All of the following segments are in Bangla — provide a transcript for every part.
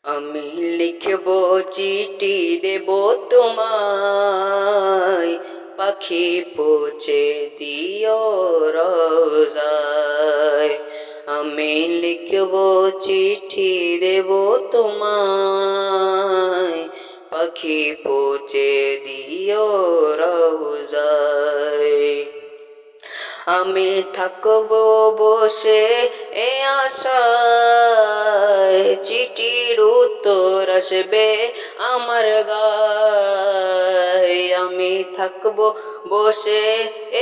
আমি লিখব চিঠি দেব তোমায়, পাখি পৌঁছে দিও রোজায়। আমি লিখব চিঠি দেব তোমায়, পাখি পৌঁছে দিও রোজায়। আমি থাকবো বসে এ আশায়, চিঠির উত্তর আসবে আমার গায়। আমি থাকবো বসে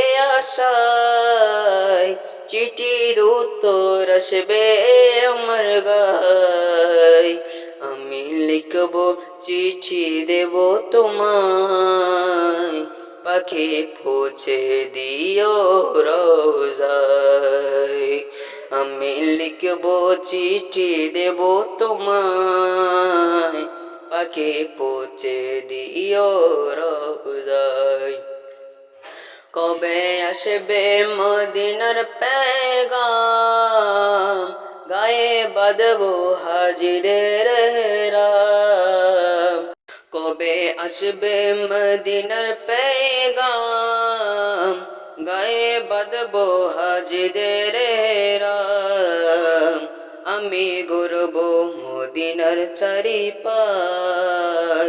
এ আশায়, চিঠির উত্তর আসবে আমার গায়। আমি লিখবো চিঠি দেব তোমায়, পাখি পৌঁছে দিও রোজায়। আমি লিখবো চিঠি দেব তোমায়, পাখি পৌঁছে দিও রোজায়। কবে আসবে মদিনার পেগাম, গায়ে বাঁধবো হাজিদের রাম। কবে আসবে মদিনার পেগাম, গায়ে বাঁধবো হাজিদের রাম। আমি ঘুরবো মদিনার চারিপার,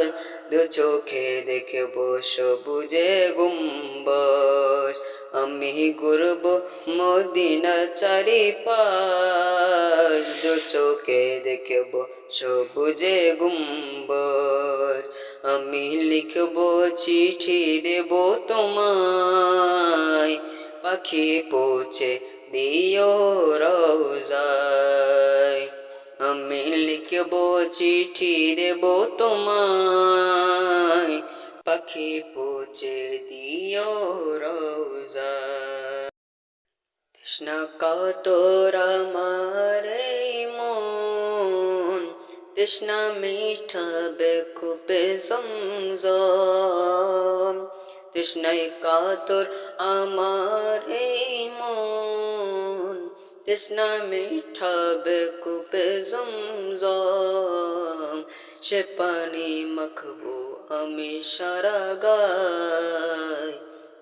দু চোখে দেখবো সবুজে গুম্বজ। আমি ঘুরবো মদিনার চারিপার, দু চোখে দেখবো সবুজে গুম্বজ। আমি লিখবো চিঠি দেব তোমায়, পাখি পৌঁছে দিও রোজায়। আমি লিখবো চিঠি দেব তোমায়, পাখি পৌঁছে দিও রোজায়। তৃষ্ণা কাতর আমার এই মন, তৃষ্ণা মিঠাবে কূপে জমজম। তৃষ্ণায় কাতর আমার এই মন, তৃষ্ণা মিঠাবে কূপে জমজম। সে পানি মাখবো আমি সারা গায়,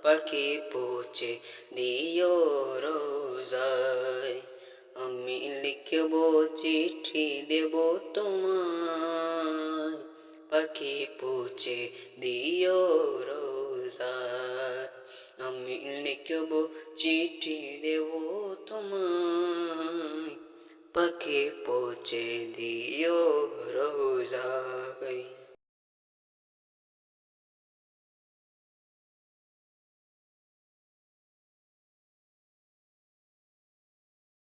পাখি পৌঁছে দিও রোজায়। আমি লিখবো চিঠি দেব তোমায়, পাখি পৌঁছে দিও রোজায়। আমি লিখবো চিঠি দেব তোমায়, পাখি পৌঁছে দিও রোজায়।